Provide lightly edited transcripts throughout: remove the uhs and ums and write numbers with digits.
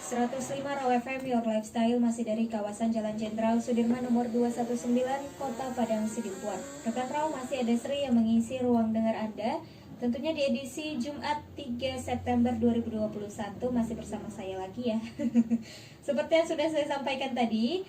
105 Raw FM Your Lifestyle masih dari kawasan Jalan Jenderal Sudirman nomor 219 Kota Padang Sidimpuan. Rekan Raw masih ada Sri yang mengisi ruang dengar Anda. Tentunya di edisi Jumat 3 September 2021 masih bersama saya lagi ya. Seperti yang sudah saya sampaikan tadi,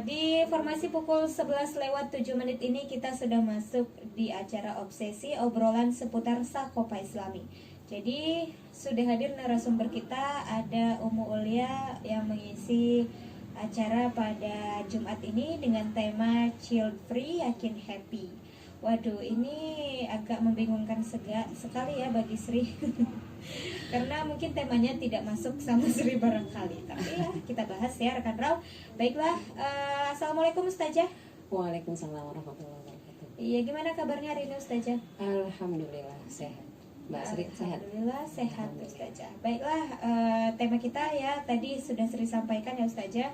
di formasi pukul 11 lewat 7 menit ini kita sudah masuk di acara obsesi obrolan seputar Sakopa Islami. Jadi sudah hadir narasumber kita, ada Umu Ulia yang mengisi acara pada Jumat ini dengan tema Child Free Yakin Happy. Waduh, ini agak membingungkan sekali ya bagi Sri. Karena mungkin temanya tidak masuk sama Sri barangkali. Tapi ya kita bahas ya rekan Raw. Baiklah, Assalamualaikum Ustazah. Waalaikumsalam warahmatullahi wabarakatuh. Iya, gimana kabarnya hari ini Ustazah? Alhamdulillah sehat. Mbak Sri sehat? Alhamdulillah sehat Ustazah. Baiklah, tema kita ya tadi sudah Sri sampaikan ya Ustazah.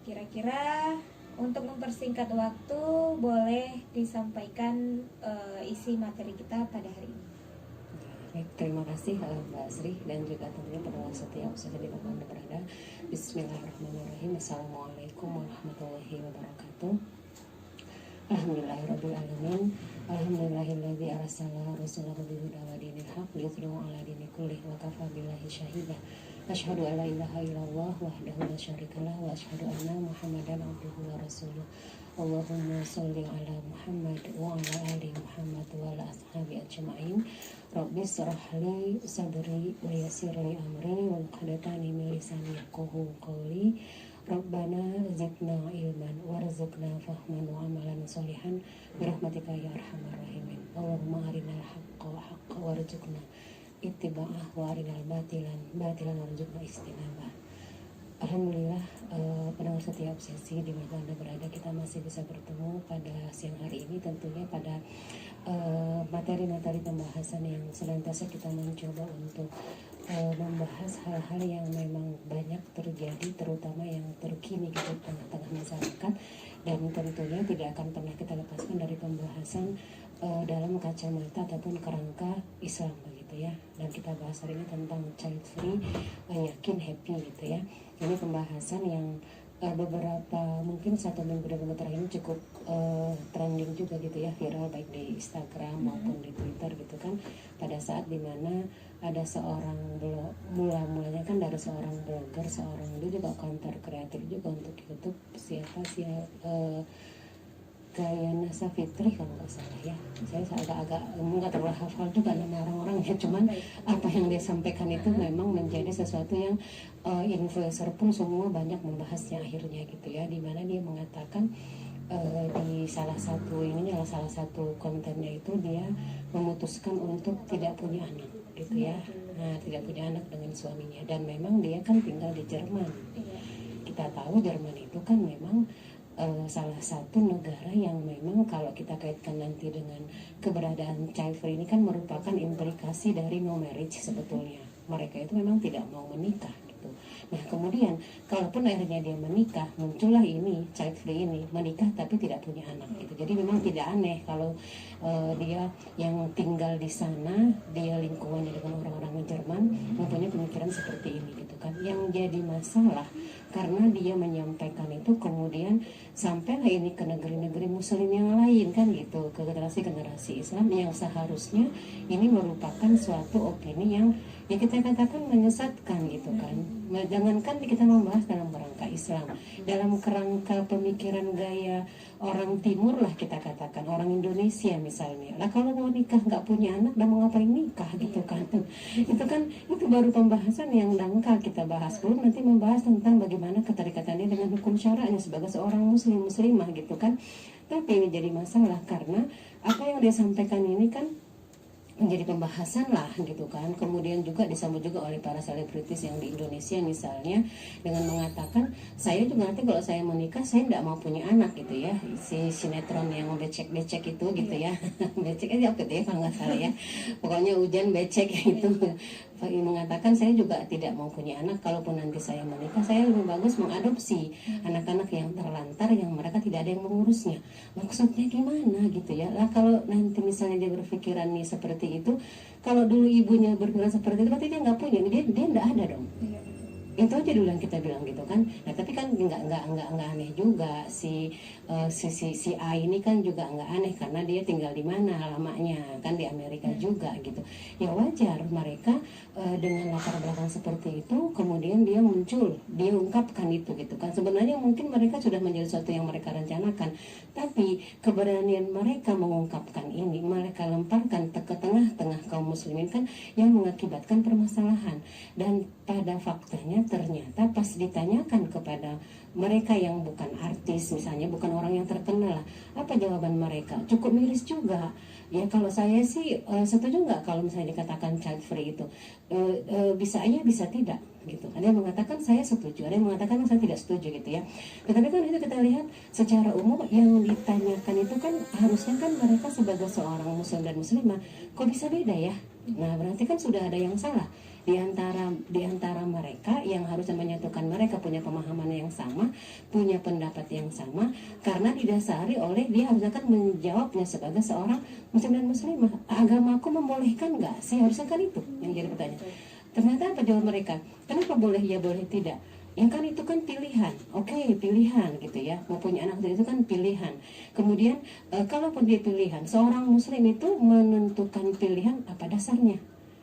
Kira-kira untuk mempersingkat waktu boleh disampaikan isi materi kita pada hari ini. Baik, terima kasih Mbak Sri dan juga tentunya pendengar setia usaha di tempat Anda berada. Bismillahirrahmanirrahim. Assalamualaikum warahmatullahi wabarakatuh. Alhamdulillahirabbil alamin. Alhamdulillahilladzi arsala rasulahu bil huda wa dinil haq liyudhhirahu 'ala dini kullih wa kafa billahi shahida. Asyhadu an la ilaha illallah wahdahu la syarikalah wa asyhadu anna Muhammadan abduhu wa rasuluh. Allahumma shalli 'ala Muhammad wa 'ala ali Muhammad wa 'ala ashabi ajma'in. Rabbi shrah li sadri wa yassir li amri wa qaddatani min lisani yafqahu qawli. Rabbana zidna ilman warzuqna fahman wa amalan sholihan birahmatika ya arhamar rahimin. Allahumma arinal haqqa haqqa warzuqna ittiba'ah wa arinal batilan warzuqna istinabah. Alhamdulillah, pendengar setia obsesi di mana Anda berada, kita masih bisa bertemu pada siang hari ini tentunya pada materi-materi pembahasan yang senantiasa kita mencoba untuk membahas hal-hal yang memang banyak terjadi, terutama yang terkini di tengah-tengah masyarakat, dan tentunya tidak akan pernah kita lepaskan dari pembahasan dalam kacamata ataupun kerangka Islam begitu ya. Dan kita bahas hari ini tentang child free yakin happy gitu ya. Ini pembahasan yang beberapa mungkin 1 minggu terakhir ini cukup trending juga gitu ya, viral baik di Instagram maupun di Twitter gitu kan, pada saat dimana ada seorang mulanya kan dari seorang blogger, dia juga konten kreatif juga untuk YouTube, siapa Gayana Safitri kalau nggak salah ya. Saya agak nggak terlalu hafal juga nama orang-orangnya, cuman apa yang dia sampaikan itu memang menjadi sesuatu yang influencer pun semua banyak membahasnya akhirnya gitu ya, dimana dia mengatakan di salah satu kontennya itu dia memutuskan untuk tidak punya anak gitu ya. Nah, tidak punya anak dengan suaminya, dan memang dia kan tinggal di Jerman. Kita tahu Jerman itu kan memang salah satu negara yang memang kalau kita kaitkan nanti dengan keberadaan child free ini kan merupakan implikasi dari no marriage sebetulnya. Mereka itu memang tidak mau menikah gitu. Nah kemudian kalaupun akhirnya dia menikah, muncullah ini child free ini, menikah tapi tidak punya anak gitu. Jadi memang tidak aneh kalau dia yang tinggal di sana, dia lingkungannya dengan orang-orang Jerman mempunyai pemikiran seperti ini gitu kan. Yang jadi masalah karena dia menyampaikan itu kemudian sampailah ini ke negeri-negeri muslim yang lain kan gitu, ke generasi-generasi Islam yang seharusnya ini merupakan suatu opini yang ya kita katakan menyesatkan gitu kan. Jangankan kita membahas dalam kerangka Islam, dalam kerangka pemikiran gaya orang timur lah kita katakan, orang Indonesia misalnya lah, kalau mau nikah nggak punya anak dan mau ngapain nikah gitu kan. Itu baru pembahasan yang dangkal kita bahas, belum nanti membahas tentang bagaimana keterikatannya dengan hukum syara'nya sebagai seorang muslimah gitu kan. Tapi ini jadi masalah karena apa yang dia sampaikan ini kan menjadi pembahasan lah gitu kan. Kemudian juga disambut juga oleh para selebritis yang di Indonesia misalnya dengan mengatakan, saya juga nanti kalau saya menikah saya tidak mau punya anak gitu ya. Si sinetron yang becek-becek itu gitu ya. Becek aja apa ya kalau nggak salah ya, pokoknya hujan becek itu mengatakan saya juga tidak mau punya anak, kalaupun nanti saya menikah saya lebih bagus mengadopsi anak-anak yang terlantar yang mereka tidak ada yang mengurusnya. Maksudnya gimana gitu ya. Lah kalau nanti misalnya dia berpikiran nih seperti itu, kalau dulu ibunya berpikiran seperti itu berarti dia nggak punya, dia nggak ada dong. Itu aja dulu yang kita bilang gitu kan. Nah tapi kan nggak aneh juga si A ini kan juga nggak aneh karena dia tinggal di mana lamanya kan di Amerika juga gitu. Ya wajar mereka dengan latar belakang seperti itu kemudian dia muncul, dia ungkapkan itu gitu kan. Sebenarnya mungkin mereka sudah menjadi sesuatu yang mereka rencanakan, tapi keberanian mereka mengungkapkan ini, mereka lemparkan ke tengah-tengah kaum muslimin kan yang mengakibatkan permasalahan. Dan pada faktanya ternyata pas ditanyakan kepada mereka yang bukan artis misalnya, bukan orang yang terkenal, apa jawaban mereka? Cukup miris juga. Ya kalau saya sih setuju nggak kalau misalnya dikatakan child free itu bisa iya bisa tidak gitu. Ada yang mengatakan saya setuju, ada yang mengatakan saya tidak setuju gitu ya. Tetapi kan itu kita lihat secara umum yang ditanyakan itu kan harusnya kan mereka sebagai seorang muslim dan muslimah kok bisa beda ya. Nah berarti kan sudah ada yang salah di antara mereka yang harusnya menyatukan mereka punya pemahaman yang sama, punya pendapat yang sama, karena didasari oleh dia harusnya kan menjawabnya sebagai seorang muslim dan muslimah. Agamaku membolehkan nggak sih? Harusnya kan itu yang jadi pertanyaan. Ternyata apa jawab mereka? Kenapa boleh ya boleh tidak? Yang kan itu kan pilihan, oke pilihan gitu ya, mau punya anak itu kan pilihan. Kemudian kalaupun dia pilihan, seorang muslim itu menentukan pilihan apa dasarnya?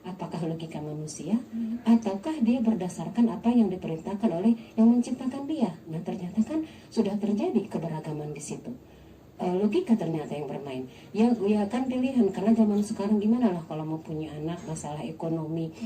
Apakah logika manusia ataukah dia berdasarkan apa yang diperintahkan oleh yang menciptakan dia? Nah ternyata kan sudah terjadi keberagaman di situ. Logika ternyata yang bermain. Ya kan pilihan, karena zaman sekarang gimana lah kalau mau punya anak, masalah ekonomi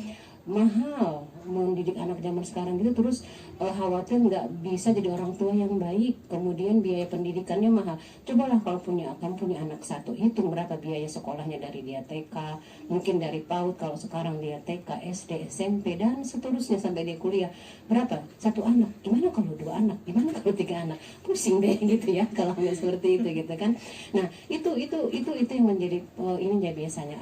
mahal, mendidik anak zaman sekarang gitu, terus khawatir nggak bisa jadi orang tua yang baik, kemudian biaya pendidikannya mahal. Cobalah kalau kamu punya anak satu, hitung berapa biaya sekolahnya dari dia TK, mungkin dari PAUD, kalau sekarang dia TK, SD, SMP dan seterusnya sampai dia kuliah. Berapa satu anak? Gimana kalau dua anak? Gimana kalau tiga anak? Pusing deh gitu ya kalau nggak seperti itu gitu kan. Nah itu yang menjadi ini ya biasanya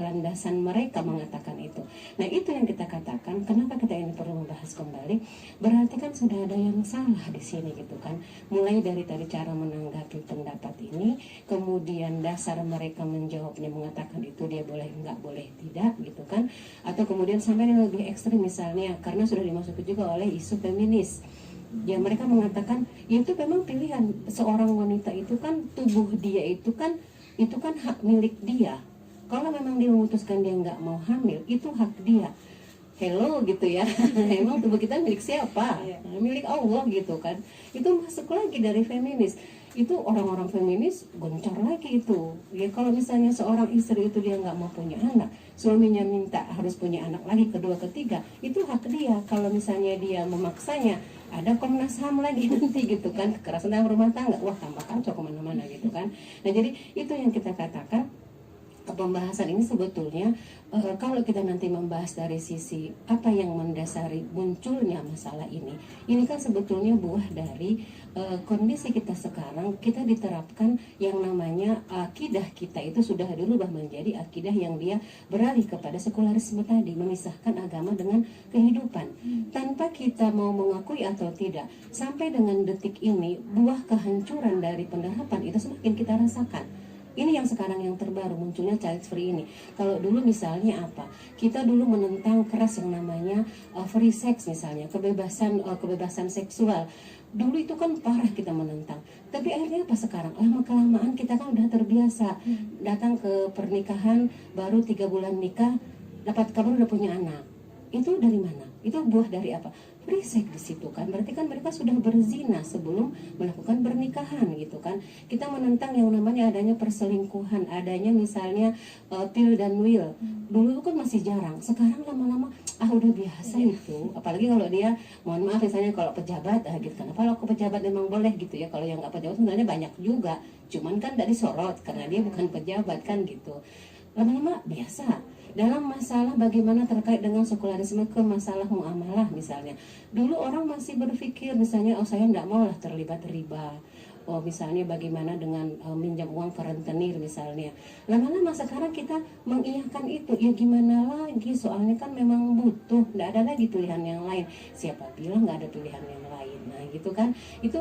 landasan mereka mengatakan itu. Nah itu yang kita katakan, kenapa kita ini perlu membahas kembali, berarti kan sudah ada yang salah di sini gitu kan. Mulai dari tadi cara menanggapi pendapat ini, kemudian dasar mereka menjawabnya mengatakan itu dia boleh nggak boleh tidak gitu kan, atau kemudian sampai yang lebih ekstrim misalnya karena sudah dimasuki juga oleh isu feminis. Ya mereka mengatakan ya itu memang pilihan seorang wanita itu kan, tubuh dia itu kan hak milik dia. Kalau memang dia memutuskan dia nggak mau hamil, itu hak dia. Hello gitu ya. Emang tubuh kita milik siapa? Milik Allah gitu kan. Itu masuk lagi dari feminis. Itu orang-orang feminis goncar lagi itu. Ya kalau misalnya seorang istri itu dia nggak mau punya anak, suaminya minta harus punya anak lagi, kedua, ketiga, itu hak dia. Kalau misalnya dia memaksanya, ada Komnas HAM lagi nanti gitu kan, kekerasan dalam rumah tangga, wah tambah kacau kemana-mana gitu kan. Nah jadi itu yang kita katakan, pembahasan ini sebetulnya kalau kita nanti membahas dari sisi apa yang mendasari munculnya masalah ini kan sebetulnya buah dari kondisi kita sekarang. Kita diterapkan yang namanya akidah kita itu sudah dirubah menjadi akidah yang dia beralih kepada sekularisme tadi, memisahkan agama dengan kehidupan tanpa kita mau mengakui atau tidak. Sampai dengan detik ini buah kehancuran dari penerapan itu semakin kita rasakan. Ini yang sekarang yang terbaru munculnya child free ini. Kalau dulu misalnya apa? Kita dulu menentang keras yang namanya free sex misalnya, kebebasan seksual. Dulu itu kan parah kita menentang. Tapi akhirnya apa sekarang? Lama-kelamaan kita kan udah terbiasa. Datang ke pernikahan baru 3 bulan nikah, dapat kabar udah punya anak. Itu dari mana? Itu buah dari apa? Free sex di situ kan. Berarti kan mereka sudah berzina sebelum melakukan pernikahan gitu kan. Kita menentang yang namanya adanya perselingkuhan, adanya misalnya pil dan will. Dulu kan masih jarang. Sekarang lama-lama udah biasa itu. Apalagi kalau dia, mohon maaf misalnya kalau pejabat gitu kan. Kalau pejabat memang boleh gitu ya. Kalau yang nggak pejabat sebenarnya banyak juga. Cuman kan dari sorot karena dia bukan pejabat kan gitu. Lama-lama biasa. Dalam masalah bagaimana terkait dengan sekularisme ke masalah muamalah misalnya. Dulu orang masih berpikir misalnya saya enggak mau lah terlibat riba. misalnya bagaimana dengan minjam uang ke rentenir misalnya. Lama-lama sekarang kita mengiyakan itu, ya gimana lagi, soalnya kan memang butuh, nggak ada lagi pilihan yang lain. Siapa bilang nggak ada pilihan yang lain? Nah gitu kan, itu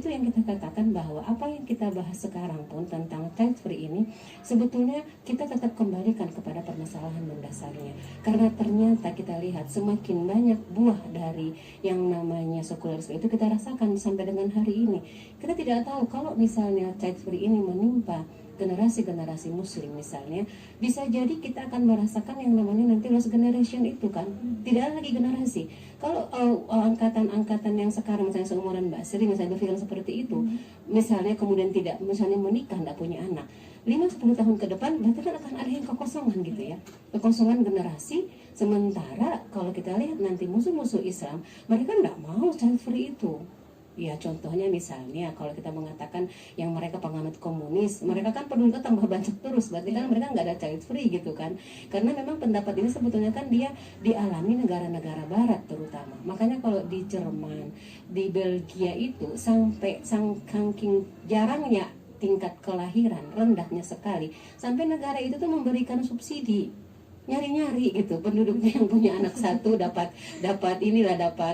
yang kita katakan bahwa apa yang kita bahas sekarang pun tentang child free ini sebetulnya kita tetap kembalikan kepada permasalahan mendasarnya, karena ternyata kita lihat semakin banyak buah dari yang namanya sekularisme itu kita rasakan sampai dengan hari ini. Kita tidak tahu kalau misalnya child free ini menimpa generasi-generasi muslim misalnya, bisa jadi kita akan merasakan yang namanya nanti lost generation itu kan, tidak ada lagi generasi. Kalau angkatan-angkatan yang sekarang misalnya seumuran Mbak Sri misalnya berpikir seperti itu, misalnya kemudian tidak misalnya menikah, tidak punya anak, 5-10 tahun ke depan berarti kan akan ada yang kekosongan gitu ya, kekosongan generasi. Sementara kalau kita lihat nanti musuh-musuh Islam, mereka tidak mau child free itu. Ya contohnya misalnya kalau kita mengatakan yang mereka penganut komunis, mereka kan penduduknya tambah banyak terus, berarti kan mereka nggak ada child free gitu kan. Karena memang pendapat ini sebetulnya kan dia dialami negara-negara barat terutama. Makanya kalau di Jerman, di Belgia itu sampai saking jarangnya tingkat kelahiran, rendahnya sekali, sampai negara itu tuh memberikan subsidi, nyari-nyari gitu penduduknya yang punya anak satu dapat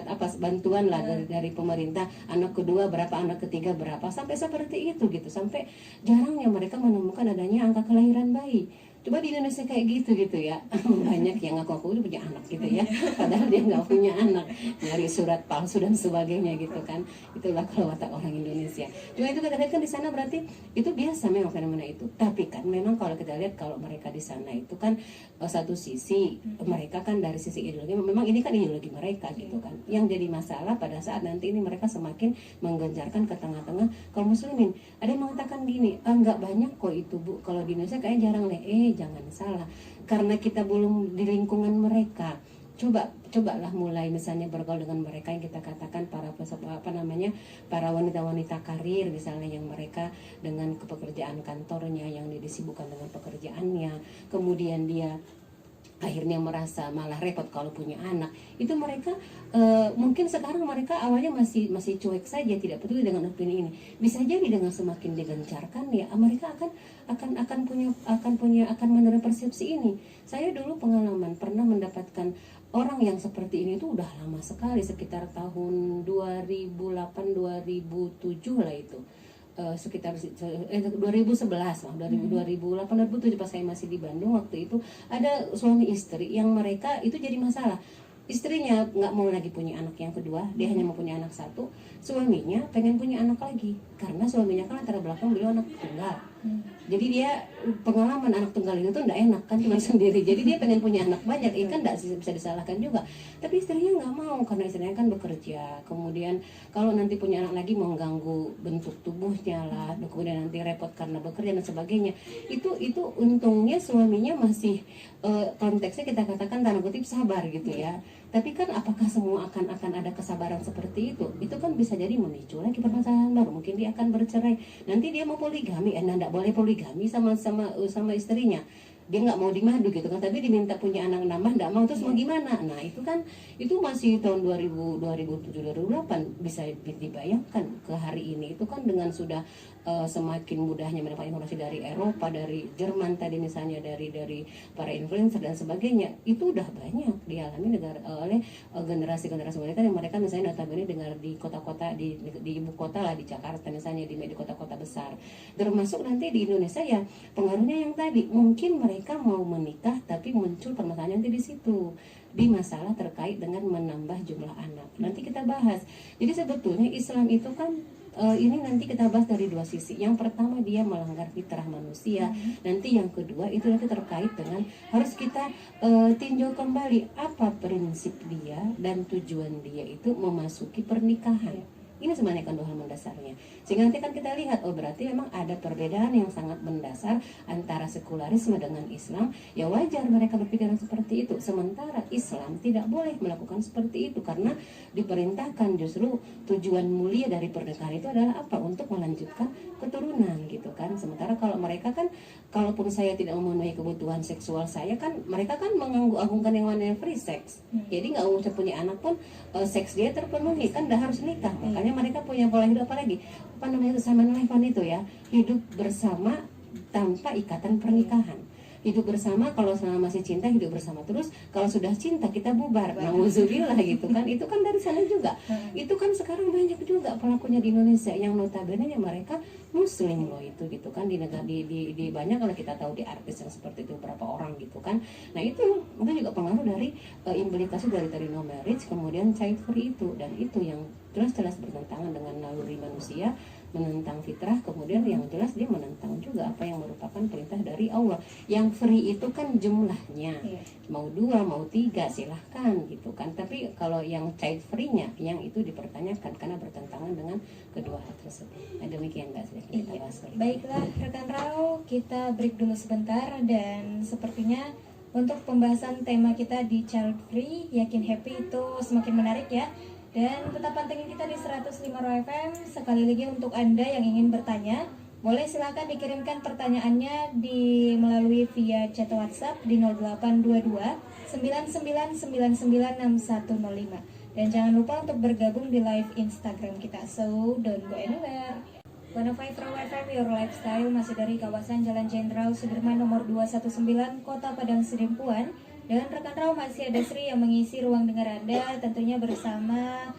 apa bantuan lah dari pemerintah, anak kedua berapa, anak ketiga berapa, sampai seperti itu gitu, sampai jarangnya mereka menemukan adanya angka kelahiran bayi. Coba di Indonesia kayak gitu ya, banyak yang ngaku udah punya anak gitu ya, padahal dia nggak punya anak, nyari surat palsu dan sebagainya gitu kan. Itulah kalau watak orang Indonesia. Cuma itu kita lihat kan di sana berarti itu biasa memang fenomena itu. Tapi kan memang kalau kita lihat kalau mereka di sana itu kan satu sisi mereka kan dari sisi ideologi, memang ini kan ideologi mereka gitu kan. Yang jadi masalah pada saat nanti ini mereka semakin menggencarkan ke tengah-tengah kaum muslimin. Ada yang mengatakan gini, nggak banyak kok itu Bu, kalau di Indonesia kayaknya jarang deh. Jangan salah, karena kita belum di lingkungan mereka. Cobalah mulai misalnya bergaul dengan mereka yang kita katakan para para wanita-wanita karir misalnya, yang mereka dengan pekerjaan kantornya yang disibukkan dengan pekerjaannya, kemudian dia akhirnya merasa malah repot kalau punya anak. Itu mereka mungkin sekarang mereka awalnya masih cuek saja, tidak peduli dengan opini ini. Bisa jadi dengan semakin digencarkan ya mereka akan menerima persepsi ini. Saya dulu pengalaman pernah mendapatkan orang yang seperti ini itu udah lama sekali, sekitar tahun 2008-2007 lah itu. Sekitar 2011 lah, 2008 2007 pas saya masih di Bandung waktu itu, ada suami istri yang mereka itu jadi masalah. Istrinya nggak mau lagi punya anak yang kedua, dia hanya mau punya anak satu. Suaminya pengen punya anak lagi karena suaminya kan latar belakang beliau anak tunggal. Jadi dia pengalaman anak tunggal itu tuh nggak enak kan, cuma sendiri. Jadi dia pengen punya anak banyak, kan nggak bisa disalahkan juga. Tapi istrinya nggak mau karena istrinya kan bekerja. Kemudian kalau nanti punya anak lagi mau ganggu bentuk tubuhnya lah, kemudian nanti repot karena bekerja dan sebagainya. Itu untungnya suaminya masih konteksnya kita katakan tanda kutip sabar gitu ya. Tapi kan apakah semua akan ada kesabaran seperti itu? Itu kan bisa jadi memicu lagi permasalahan baru. Mungkin dia akan bercerai. Nanti dia mau poligami, enggak boleh poligami sama istrinya. Dia nggak mau dimadu gitu kan, tapi diminta punya anak nambah nggak mau, terus mau gimana? Nah itu kan itu masih tahun 2007 2008, bisa dibayangkan ke hari ini itu kan dengan sudah semakin mudahnya mendapat informasi dari Eropa, dari Jerman tadi misalnya, dari para influencer dan sebagainya, itu udah banyak dialami oleh generasi-generasi mereka yang mereka misalnya notabene dengar di kota-kota di ibu kota lah, di Jakarta misalnya, di kota-kota besar, termasuk nanti di Indonesia ya pengaruhnya yang tadi mungkin mereka mau menikah tapi muncul permasalahan nanti di situ, di masalah terkait dengan menambah jumlah anak. Nanti kita bahas. Jadi sebetulnya Islam itu kan ini nanti kita bahas dari dua sisi. Yang pertama dia melanggar fitrah manusia. Nanti yang kedua itu nanti terkait dengan harus kita tinjau kembali apa prinsip dia dan tujuan dia itu memasuki pernikahan. Ini sebenarnya kan dua hal mendasarnya. Sehingga nanti kan kita lihat, oh berarti memang ada perbedaan yang sangat mendasar antara sekularisme dengan Islam. Ya wajar mereka berpikiran seperti itu. Sementara Islam tidak boleh melakukan seperti itu, karena diperintahkan justru tujuan mulia dari pernikahan itu adalah apa? Untuk melanjutkan keturunan gitu kan. Sementara kalau mereka kan, kalaupun saya tidak memenuhi kebutuhan seksual saya kan, mereka kan mengagung-agungkan yang namanya free sex. Jadi nggak usah punya anak pun seks dia terpenuhi, kan nggak harus nikah. Makanya mereka punya pola hidup apa lagi? Apa namanya itu, Simon Levin itu ya, hidup bersama tanpa ikatan pernikahan. Hidup bersama, kalau selama masih cinta hidup bersama terus, kalau sudah cinta kita bubar, nauzubillah gitu kan. Itu kan dari sana juga. Itu kan sekarang banyak juga pelakunya di Indonesia yang notabene mereka muslim loh itu gitu kan, di negara di banyak, kalau kita tahu di artis yang seperti itu berapa orang gitu kan. Nah itu juga pengaruh dari implikasi dari no marriage kemudian child free itu, dan itu yang jelas-jelas bertentangan dengan naluri manusia, menentang fitrah, kemudian yang jelas dia menentang juga apa yang merupakan perintah dari Allah. Yang free itu kan jumlahnya, mau 2 mau 3 silahkan gitu kan, tapi kalau yang child free-nya yang itu dipertanyakan karena bertentangan dengan kedua hal tersebut. Nah, demikian Mbak Sri, kita bahas kali. Baiklah rekan Rau, kita break dulu sebentar, dan sepertinya untuk pembahasan tema kita di child free yakin happy itu semakin menarik ya. Dan tetap pantengin kita di 105 Raw FM. Sekali lagi untuk Anda yang ingin bertanya, boleh silakan dikirimkan pertanyaannya melalui via chat WhatsApp di 0822 99996105. Dan jangan lupa untuk bergabung di live Instagram kita. So, don't go anywhere. 105 Raw FM, your lifestyle, masih dari kawasan Jalan Jenderal Sudirman nomor 219, Kota Padang Sidempuan. Dengan rekan Raw masih ada Sri yang mengisi ruang dengar Anda, tentunya bersama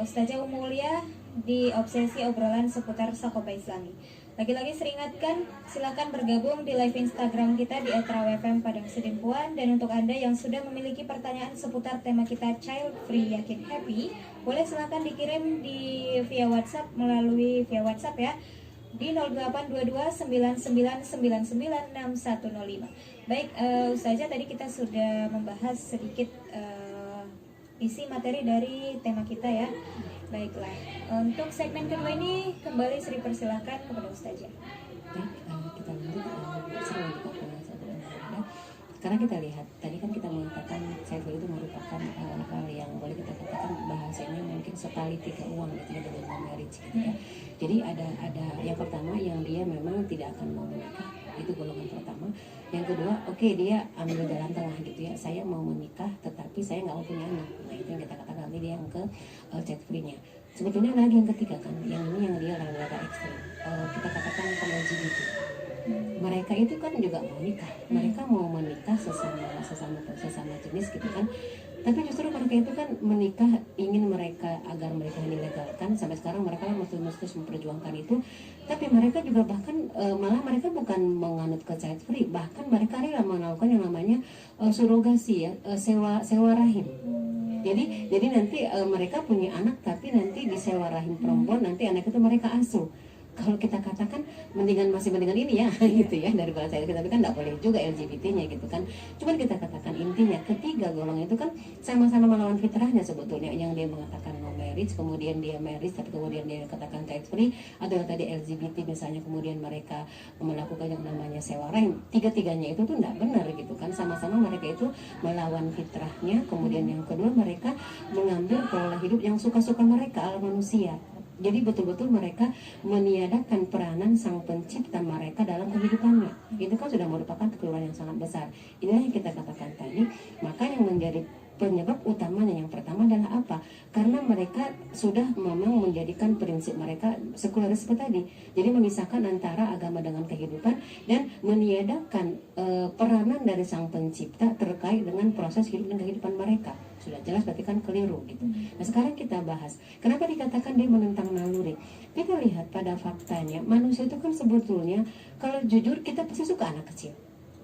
Ustazah Umulia di obsesi obrolan seputar Sakoba Islami. Lagi-lagi Sri ingatkan, silakan bergabung di live Instagram kita di @rawfm Padang Sidempuan. Dan untuk Anda yang sudah memiliki pertanyaan seputar tema kita child free yakin happy, boleh silakan dikirim via WhatsApp melalui via WhatsApp ya di 0822 99996105. Baik, Ustazah, tadi kita sudah membahas sedikit isi materi dari tema kita ya. Baiklah, untuk segmen kedua ini kembali Sri persilahkan kepada Ustazah. Baik, kita lanjut karena kita lihat tadi kan kita mengatakan child free itu merupakan hal yang boleh kita katakan bahasanya mungkin sekali 3 uang gitu ya dengan marriage gitu ya. Jadi ada yang pertama yang dia memang tidak akan mau menikah, itu golongan pertama. Yang kedua, oke, dia ambil jalan tengah gitu ya, saya mau menikah tetapi saya nggak mau punya anak. Nah itu yang kita katakan nanti dia yang ke child free-nya. Sebetulnya lagi yang ketiga kan, yang ini yang dia rada ekstrim, kita katakan LGBT. Mereka itu kan juga mau nikah, mereka mau menikah sesama jenis gitu kan. Tapi justru mereka itu kan menikah ingin mereka agar mereka dilegalkan. Sampai sekarang mereka masih memperjuangkan itu. Tapi mereka juga bahkan malah mereka bukan menganut ke child free, bahkan mereka rela melakukan yang namanya surogasi ya, sewa rahim. Jadi nanti mereka punya anak tapi nanti disewa rahim perempuan, nanti anak itu mereka asuh. Kalau kita katakan mendingan ini ya gitu ya daripada saya, tapi kan tidak boleh juga LGBT-nya gitu kan. Cuman kita katakan intinya ketiga golongan itu kan sama-sama melawan fitrahnya sebetulnya, yang dia mengatakan no marriage kemudian dia marriage tapi kemudian dia katakan child free, atau yang tadi LGBT misalnya kemudian mereka melakukan yang namanya sewa rahim. Tiga-tiganya itu tuh tidak benar gitu kan, sama-sama mereka itu melawan fitrahnya. Kemudian yang kedua, mereka mengambil pola hidup yang suka-suka mereka ala manusia. Jadi betul-betul mereka meniadakan peranan sang pencipta mereka dalam kehidupannya. Itu kan sudah merupakan kekeliruan yang sangat besar. Inilah yang kita katakan tadi. Maka yang menjadi penyebab utamanya yang pertama adalah apa? Karena mereka sudah memang menjadikan prinsip mereka sekularisme tadi. Jadi memisahkan antara agama dengan kehidupan dan meniadakan peranan dari sang pencipta terkait dengan proses hidup dan kehidupan mereka. Sudah jelas berarti kan keliru gitu. Nah sekarang kita bahas kenapa dikatakan dia menentang naluri. Kita lihat pada faktanya manusia itu kan sebetulnya kalau jujur kita pasti suka anak kecil.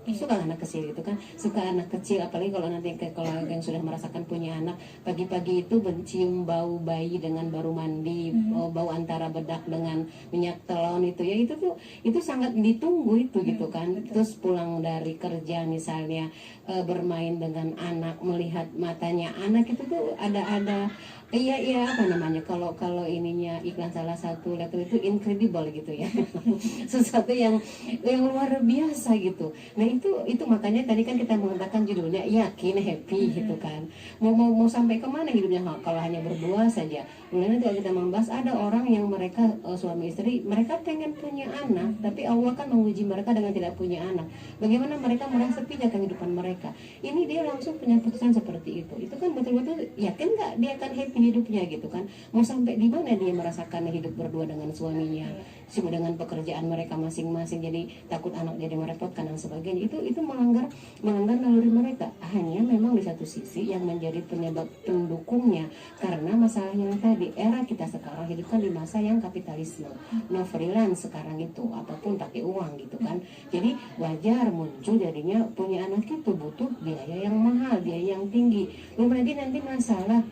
Suka anak kecil gitu kan, suka anak kecil, apalagi kalau nanti kalau yang sudah merasakan punya anak, pagi-pagi itu mencium bau bayi dengan baru mandi, bau antara bedak dengan minyak telon itu ya, itu sangat ditunggu itu gitu kan. Terus pulang dari kerja misalnya bermain dengan anak, melihat matanya anak itu tuh ada iya apa namanya, kalau ininya iklan salah satu letter itu incredible gitu ya. Sesuatu yang luar biasa gitu. Nah itu makanya tadi kan kita mengatakan judulnya yakin happy gitu kan. Mau sampai kemana hidupnya kalau hanya berdua saja. Kemudian nanti kita membahas ada orang yang mereka suami istri, mereka pengen punya anak tapi Allah kan menguji mereka dengan tidak punya anak. Bagaimana mereka merasa sepinya kehidupan mereka. Ini dia langsung punya putusan seperti itu. Itu kan betul-betul yakin nggak dia akan happy hidupnya gitu kan. Mau sampai di mana dia merasakan hidup berdua dengan suaminya, sibuk dengan pekerjaan mereka masing-masing, jadi takut anak jadi merepotkan dan sebagainya. Itu melanggar naluri mereka. Hanya memang di satu sisi yang menjadi penyebab pendukungnya karena masalah yang tadi, era kita sekarang hidup kan di masa yang kapitalisme, no freelance sekarang itu, apapun pakai uang gitu kan. Jadi wajar muncul jadinya punya anak itu butuh biaya yang mahal, biaya yang tinggi. Belum lagi nanti masalah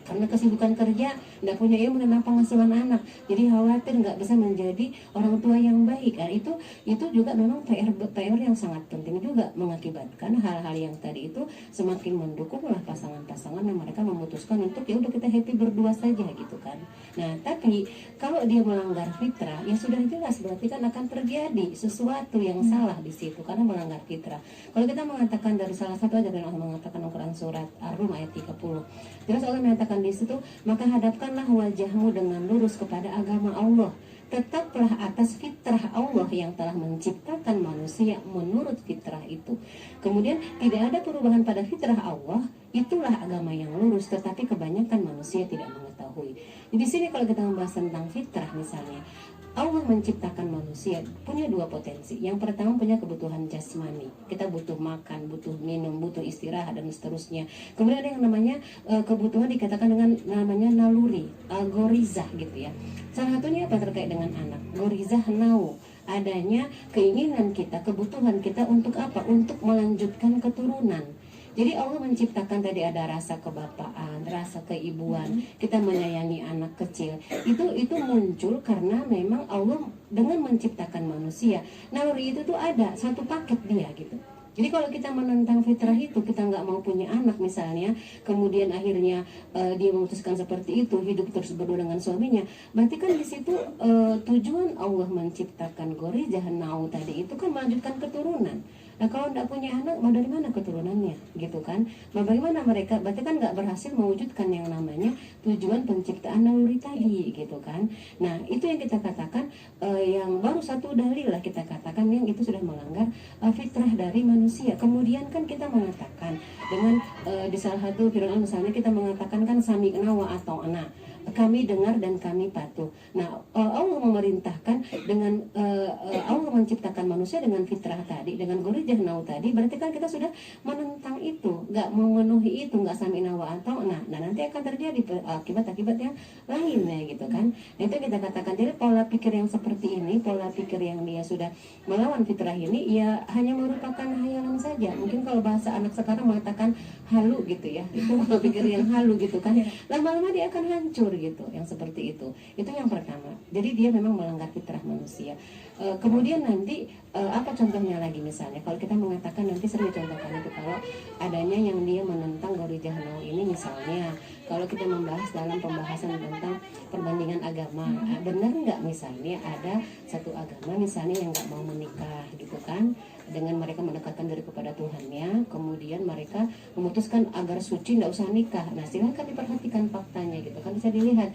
karena kesibukan kerja, nggak punya ilmu tentang pengasuhan anak, jadi khawatir nggak bisa menjadi orang tua yang baik. Nah, itu juga memang PR yang sangat penting juga, mengakibatkan hal-hal yang tadi itu semakin mendukunglah pasangan-pasangan yang mereka memutuskan untuk ya udah kita happy berdua saja gitu kan. Nah tapi kalau dia melanggar fitrah, ya sudah jelas berarti kan akan terjadi sesuatu yang salah di situ karena melanggar fitrah. Kalau kita mengatakan dari salah satu ajaran Allah mengatakan Al-Quran surat Ar-Rum ayat 30, jelas Allah mengatakan di situ, maka hadapkanlah wajahmu dengan lurus kepada agama Allah, tetaplah atas fitrah Allah yang telah menciptakan manusia menurut fitrah itu. Kemudian tidak ada perubahan pada fitrah Allah, itulah agama yang lurus, tetapi kebanyakan manusia tidak mengetahui. Di sini kalau kita membahas tentang fitrah misalnya, Allah menciptakan manusia punya dua potensi. Yang pertama punya kebutuhan jasmani, kita butuh makan, butuh minum, butuh istirahat dan seterusnya. Kemudian ada yang namanya kebutuhan dikatakan dengan namanya naluri, gorizah gitu ya. Salah satunya apa terkait dengan anak, gorizah nau, adanya keinginan kita, kebutuhan kita untuk apa? Untuk melanjutkan keturunan. Jadi Allah menciptakan tadi ada rasa kebapaan, rasa keibuan, kita menyayangi anak kecil. Itu muncul karena memang Allah dengan menciptakan manusia, naluri itu tuh ada satu paket dia gitu. Jadi kalau kita menentang fitrah itu, kita nggak mau punya anak misalnya, kemudian akhirnya dia memutuskan seperti itu, hidup terus berdua dengan suaminya, berarti kan di situ tujuan Allah menciptakan gorizah nau tadi itu kan melanjutkan keturunan. Nah kalau tidak punya anak, mau dari mana keturunannya gitu kan? Nah bagaimana mereka, berarti kan nggak berhasil mewujudkan yang namanya tujuan penciptaan naluri tadi gitu kan? Nah itu yang kita katakan yang baru satu dalil lah kita katakan yang itu sudah melanggar fitrah dari manusia. Kemudian kan kita mengatakan dengan di salah satu firman misalnya kita mengatakan kan sami'na wa ata'na, kami dengar dan kami patuh. Nah Allah memerintahkan dengan Allah menciptakan manusia dengan fitrah tadi, dengan gorizah nau tadi, berarti kan kita sudah menentang itu, nggak memenuhi itu, nggak sami'na wa ata'na. Nah nanti akan terjadi akibat-akibat yang lainnya gitu kan. Nah, itu kita katakan jadi pola pikir yang seperti ini, pola pikir yang dia sudah melawan fitrah ini, ya hanya merupakan hayalan saja. Mungkin kalau bahasa anak sekarang mengatakan halu gitu ya, itu pola pikir yang halu gitu kan. Lama-lama dia akan hancur gitu, yang seperti itu. Itu yang pertama. Jadi dia memang melanggar fitrah manusia. Kemudian nanti apa contohnya lagi misalnya kalau kita mengatakan nanti sering dicontohkan itu kalau adanya yang dia menentang gorizah nau ini misalnya kalau kita membahas dalam pembahasan tentang perbandingan agama, benar nggak misalnya ada satu agama misalnya yang nggak mau menikah gitu kan, dengan mereka mendekatkan diri kepada Tuhannya, kemudian mereka memutuskan agar suci nggak usah nikah. Nah silahkan diperhatikan faktanya gitu kan, bisa dilihat.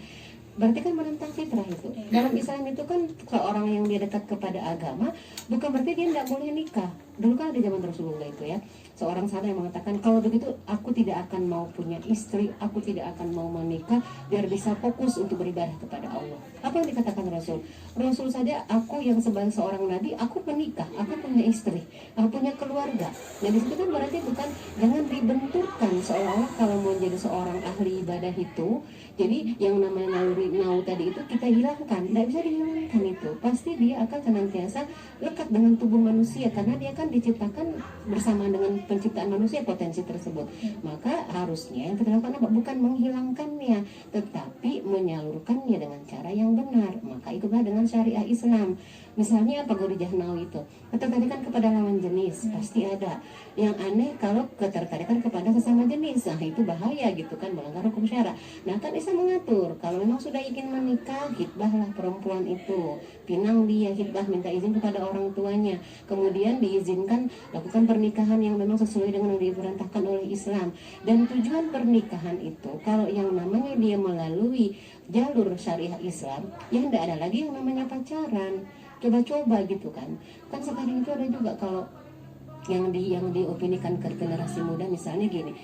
Berarti kan menentang fitrah itu. Dalam Islam itu kan seorang yang dia dekat kepada agama bukan berarti dia tidak boleh nikah. Dulu kan ada zaman Rasulullah itu ya, seorang sahabat yang mengatakan kalau begitu aku tidak akan mau punya istri, aku tidak akan mau menikah biar bisa fokus untuk beribadah kepada Allah. Apa yang dikatakan Rasul? Rasul saja, aku yang sebagai seorang nabi, aku menikah, aku punya istri, aku punya keluarga. Nah di situ kan berarti bukan, jangan dibenturkan seolah-olah kalau mau jadi seorang ahli ibadah itu, jadi yang namanya naluri nau tadi itu kita hilangkan. Tidak bisa dihilangkan itu. Pasti dia akan senantiasa lekat dengan tubuh manusia karena dia kan diciptakan bersama dengan penciptaan manusia potensi tersebut. Maka harusnya yang kita lakukan apa? Bukan menghilangkannya, tetapi menyalurkannya dengan cara yang benar. Maka itulah dengan syariah Islam. Misalnya apa gorizah nau itu? Ketertarikan kepada lawan jenis pasti ada. Yang aneh kalau ketertarikan kepada sesama jenis, nah itu bahaya gitu kan, melanggar hukum syara. Nah kan Islam mengatur kalau memang sudah ingin menikah, hitbahlah perempuan itu, pinang dia, hitbah, minta izin kepada orang tuanya, kemudian diizinkan lakukan pernikahan yang memang sesuai dengan yang diperintahkan oleh Islam. Dan tujuan pernikahan itu kalau yang namanya dia melalui jalur syariah Islam, ya tidak ada lagi yang namanya pacaran, coba-coba gitu kan. Kan sekarang itu ada juga kalau yang diopinikan ke generasi muda misalnya gini,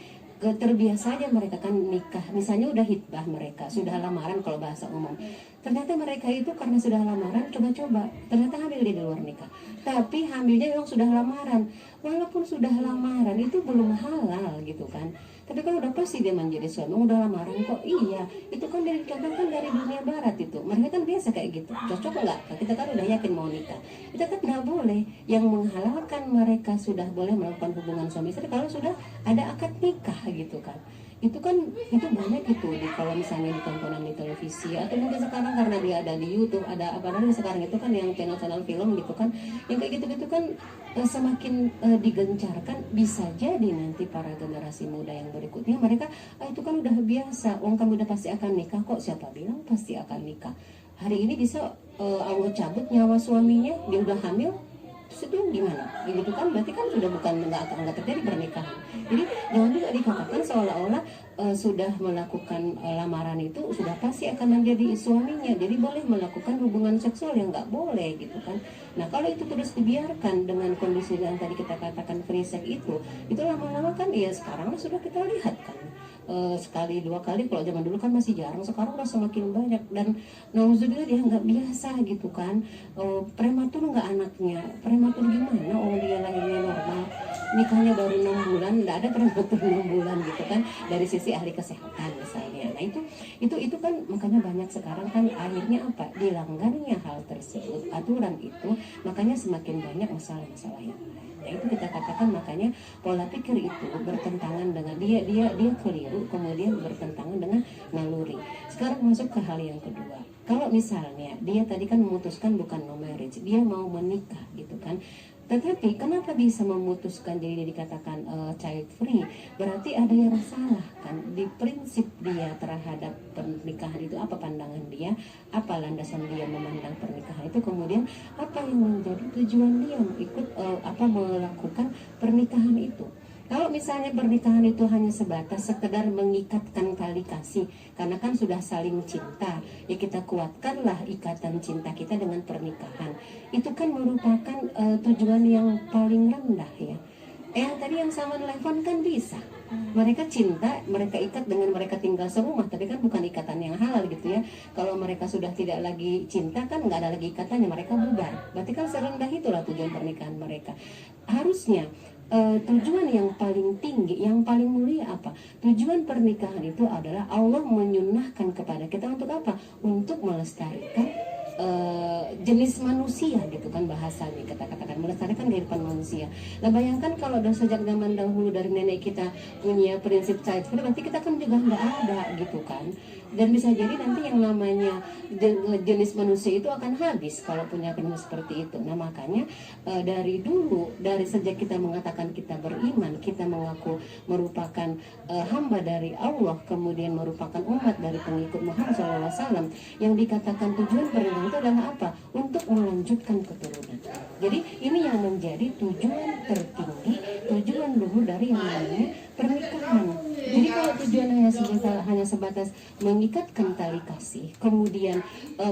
terbiasa aja mereka kan nikah, misalnya udah hitbah mereka, sudah lamaran kalau bahasa umum. Ternyata mereka itu karena sudah lamaran coba-coba, ternyata hamil di luar nikah. Tapi hamilnya memang sudah lamaran. Walaupun sudah lamaran itu belum halal gitu kan. Tapi kan udah pasti dia menjadi suami, udah lamaran kok. Iya, itu kan dari kan dari dunia barat itu. Mereka kan biasa kayak gitu. Cocok nggak? Kita kan udah yakin mau nikah. Kita kan nggak boleh. Yang menghalalkan mereka sudah boleh melakukan hubungan suami istri kalau sudah ada akad nikah gitu kan. Itu kan itu banyak gitu di kalau misalnya ditontonan di televisi atau mungkin sekarang karena dia ada di YouTube, ada apa namanya sekarang itu kan yang channel-channel film gitu kan, yang kayak gitu-gitu kan semakin digencarkan. Bisa jadi nanti para generasi muda yang berikutnya mereka itu kan udah biasa, orang kamu udah pasti akan nikah kok, siapa bilang pasti akan nikah. Hari ini bisa Allah cabut nyawa suaminya, dia udah hamil, terus itu gimana? Gitu kan berarti kan sudah bukan nggak terjadi pernikahan. Jadi jangan juga dikatakan seolah-olah sudah melakukan lamaran itu sudah pasti akan menjadi suaminya. Jadi boleh melakukan hubungan seksual yang nggak boleh gitu kan. Nah kalau itu terus dibiarkan dengan kondisi yang tadi kita katakan free sex itu lama-lama kan ya sekarang sudah kita lihat kan. Sekali dua kali, kalau zaman dulu kan masih jarang, sekarang udah semakin banyak. Dan nauzubillah dia nggak biasa gitu kan. Prematur nggak anaknya, prematur gimana, oh dia lahirnya normal, nikahnya baru 6 bulan, nggak ada prematur 6 bulan gitu kan, dari sisi ahli kesehatan misalnya. Nah itu kan makanya banyak sekarang kan akhirnya apa, dilanggarnya hal tersebut, aturan itu, makanya semakin banyak masalah-masalah yang lain. Nah itu kita katakan makanya pola pikir itu bertentangan dengan dia keliru, kemudian bertentangan dengan naluri. Sekarang masuk ke hal yang kedua. Kalau misalnya dia tadi kan memutuskan bukan no marriage, dia mau menikah gitu kan. Tetapi kenapa bisa memutuskan jadi dia dikatakan child free? Berarti ada yang salah kan di prinsip dia terhadap pernikahan itu. Apa pandangan dia? Apa landasan dia memandang pernikahan itu? Kemudian apa yang menjadi tujuan dia ikut melakukan pernikahan itu? Kalau misalnya pernikahan itu hanya sebatas sekedar mengikatkan tali kasih, karena kan sudah saling cinta, ya kita kuatkanlah ikatan cinta kita dengan pernikahan. Itu kan merupakan tujuan yang paling rendah ya. Tadi yang sama telepon kan bisa. Mereka cinta, mereka ikat dengan mereka tinggal serumah, tapi kan bukan ikatan yang halal gitu ya. Kalau mereka sudah tidak lagi cinta kan nggak ada lagi ikatannya, mereka bubar. Berarti kan serendah itulah tujuan pernikahan mereka. Harusnya tujuan yang paling tinggi, yang paling mulia apa? Tujuan pernikahan itu adalah Allah menyunahkan kepada kita untuk apa? Untuk melestarikan jenis manusia gitu kan bahasanya, kita katakan melestarikan kehidupan manusia. Nah bayangkan kalau udah sejak zaman dahulu dari nenek kita punya prinsip child free, berarti kita kan juga nggak ada gitu kan. Dan bisa jadi nanti yang namanya jenis manusia itu akan habis kalau punya prinsip seperti itu. Nah makanya dari dulu, dari sejak kita mengatakan kita beriman, kita mengaku merupakan hamba dari Allah, kemudian merupakan umat dari pengikut Muhammad SAW, yang dikatakan tujuan pernikahan itu adalah apa? Untuk melanjutkan keturunan. Jadi ini yang menjadi tujuan tertinggi, tujuan luhur dari yang namanya pernikahan. Jadi kalau tujuan hanya sebatas mengikatkan tali kasih, kemudian